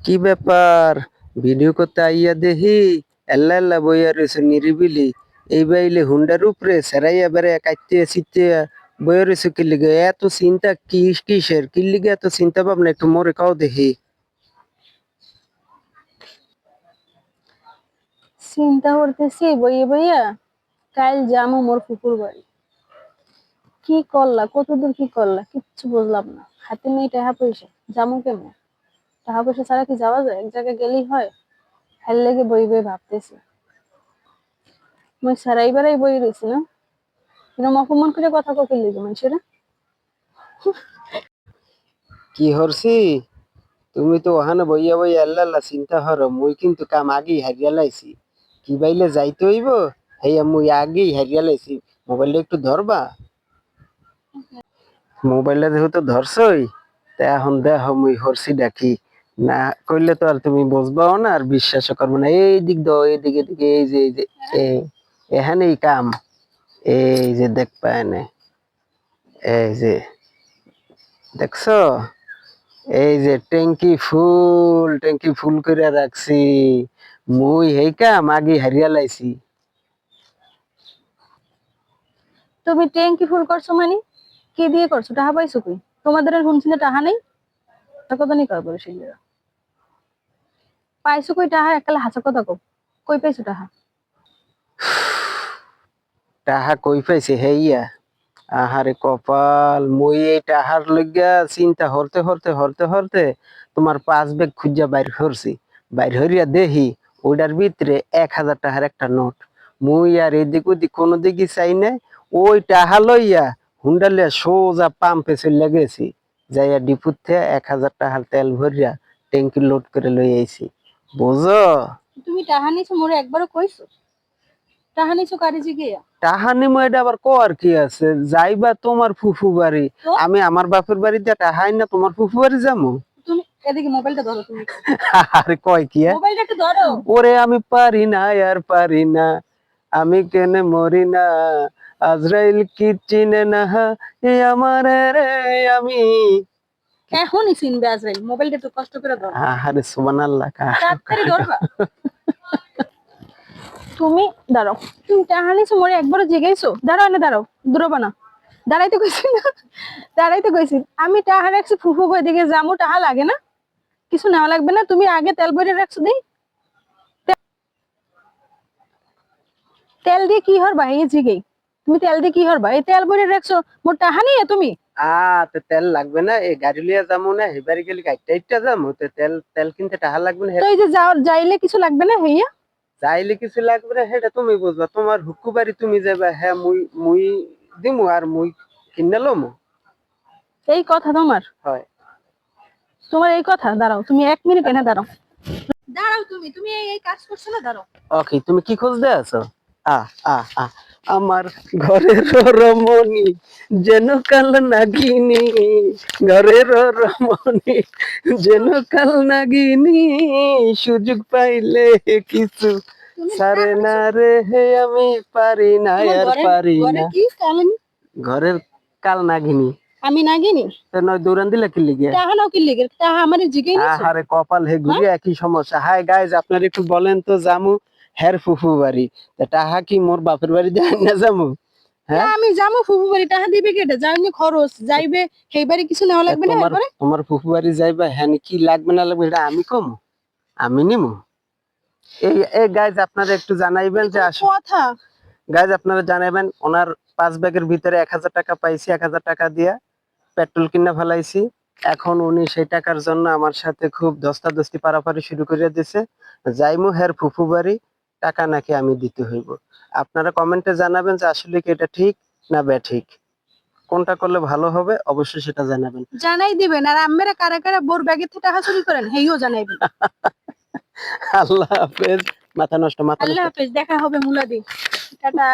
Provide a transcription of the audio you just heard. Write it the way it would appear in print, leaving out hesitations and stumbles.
কি ব্যাপার? ভিডিও করতে আইয়া দেহি এল্লা এল্লা বইয়া রয়েছে নিরিবিলি। এই বাইলে হুন্ডার উপরে সেরাইয়া বেড়াইয়া কাইতে চিতে বইয়া রয়েছে কি লিগে? এত চিন্তা কিসের? কি লিগে এত চিন্তা ভাবনা? একটু মোরে কাও দেখি। চিন্তা করতেছি বইয়ে বইয়া কাল যামু মোর ফুপুর বাড়ি। কি করলা, কতদূর কি করলা কিচ্ছু বুঝলাম না। হাতে নেই টাকা পয়সা, যামু কেমন? টাকা পয়সা ছাড়া কি যাওয়া যায়? এক জায়গায় গেলেই হয়। হেল লেগে বই বই ভাবতেছি মুই সারাই বেড়াই বই রয়েছি না, এরকম অপমান করে কথা ককে লেগে মানুষেরা। কি হরছি? তুমি তো ওখানে বইয়া বইয়া এল্লা এল্লা চিন্তা হর, মুই কিন্তু কাম আগেই হারিয়া লাইছি। কি বাইলে যাইতে হইব হেয়া মুই আগেই হারিয়া লাইছি। মোবাইলটা একটু ধরবা? মোবাইলটা যেহেতু ধরছই, তা এখন দেখো মুই হরছি ডাকি। না কইলে তো আর তুমি বুঝবাও না আর বিশ্বাসও করবো না। এই দিক দাও, এদিকে এদিকে, এই যে এখানেই কাম। এই যে দেখ পায় না, এই যে দেখছো, এই যে ট্যাঙ্কি ফুল করে রাখছি। মুই এই কাম আগে হারিয়া লাইছি। তুমি ট্যাঙ্কি ফুল করছো মানে কি দিয়ে করছো? টাকা পাইছো কই? তোমাদের আর শুনছি না টাকা নেই। তা কত নি করবো সেগুলো? পাইছো কই টাকা? একালে হাসা কথা কও। কই পাইছো টাকা? টাহা কই পাইছে হেইয়া? আহারে কপাল, মুই এই টাহার লইগা চিন্তা হরতে তোমার পাঁচ ব্যাগ খুঁজা বাইর করছি। বাইর হইয়া দেহি ওইটার ভিতরে 1,000 টাকার একটা নোট। মুই আর এদিক ওদিক কোনো দিকে চাই না, ওই টাহা লইয়া হুন্ডা লিয়া সোজা পাম্পে চলে গেছি। যাইয়া ডিপুর থেকে 1,000 টাকার তেল ভরিয়া ট্যাঙ্কি লোড করে লই আইছি। বুঝো? তুমি টাকা নিছো মোরে একবারও কইছো? টাকা নিছো কারে জিগিয়া? টাহা নিমো এটা আবার কর কি আছে? যাইবা তোমার ফুফু বাড়ি, তো আমি আমার বাপের বাড়িতে টাহাই না তোমার ফুফু বাড়ি যাবো? তুমি এদিকে মোবাইলটা ধরো তুমি। আরে কয় কি? মোবাইলটা একটু ধরো। ওরে আমি পারি না আর পারি না, আমি কেনে মরি না, আজরাইল কি চিনে না, এ আমার রে আমি। এখনই চিনবে আজরাইল। মোবাইলটা একটু কষ্ট করে ধরো। আরে সুবহানাল্লাহ। তাড়াতাড়ি ধরবা। তুমি দাঁড়াও। তুমি টাকা নিছো মোরে একবারও জিগাইছো? দাঁড়াও না, দাঁড়াও, দূরবা না। দাঁড়াইতে কইছি না? দাঁড়াইতে কইছি। আমি টাকা রাখছি ফুফু কই দিকে যামু, টাকা লাগে না? কিছু নেওয়া লাগবে না? তুমি আগে তেল ভরে রাখছো দেই। তেল দিয়ে কি হরবা এই জিগেই? তুমি তেল দিয়ে কি হরবা? এই তেল ভরে রাখছো, মোর টাকা নিয়ে তুমি। তো তেল লাগবে না? এই গাড়ি লিয়া যাবো না, এবারে গেলে গাড়িটা ইটটা যাবো তো, তেল তেল কিনতে টাকা লাগবে না। তো এই যে যাইলে কিছু লাগবে না হইয়া? চাইলে কিছু লাগবে না সেটা তুমি বুঝবা। তোমার হুক্কু বাড়ি তুমি যাবা, হ্যাঁ মুই মুই দিমু আর মুই কিনে লমু। এই কথা তোমার? হয়। তোমার এই কথা? দাঁড়াও, তুমি 1 মিনিট এনে দাঁড়াও। দাঁড়াও, তুমি তুমি এই কাজ করছো না, দাঁড়াও। ওকে, তুমি কি খুঁজতে আছো? আ আ আ আমার ঘরের রমণী, যেন কাল নাগিনী, ঘরের রমণী যেন কাল নাগিনী, সুযোগ পাইলে কিছু সারে না রে, হে আমি পারি না আর পারি না। কি কালেন? ঘরের কাল নাগিনী আমি নাগিনি? তো নয় দৌড়ান দিলে কি লিগে? টাহা নাও কি লিগে? টাহা আমারে জিগাই নিছো? আহারে কপাল, হে ঘুরে একই সমস্যা। হাই গাইজ, আপনার একটু বলেন তো জামু হের ফুফু বাড়ি, তা টাহা কি মোর বাপের বাড়ি দেয় না জামু? হ্যাঁ, আমি যাবো ফুফু বাড়ি, টাহা দিবে কেটে? যাইনি খরচ যাইবে, সেই বাড়ি কিছু নেওয়া লাগবে না তোমার এরপরে? তোমার ফুফু বাড়ি যাইবা, হ্যাঁ কি লাগবে না লাগবে এটা আমি কম, আমি নিমু। এই এই গাইজ আপনারা একটু জানাইবেন যে কথা। গাইজ আপনারা জানাইবেন ওনার 5 ব্যাগের ভিতরে 1,000 টাকা পাইছি। 1,000 টাকা দিয়া পেট্রোল কিনা ফেলাইছি। এখন উনি সেই টাকার জন্য আমার সাথে খুব ধস্তাধস্তি পারাপারি শুরু করে দিছে। যাইমু হের ফুফু বাড়ি, টাকা নাকি আমি দিতে হইব। আপনারা কমেন্টে জানাবেন যে আসলে কি এটা ঠিক না ঠিক, কোনটা করলে ভালো হবে অবশ্যই সেটা জানাবেন। জানাই দিবেন। আর আম্মেরা কারা কারা বোর ব্যাগের থেকে টাকা চুরি করেন হেইও জানাইবেন। আল্লাহ হাফেজ। মাথা নষ্ট, মাথা আল্লাহ নষ্ট। হাফেজ, দেখা হবে মুলাদি। টাটা।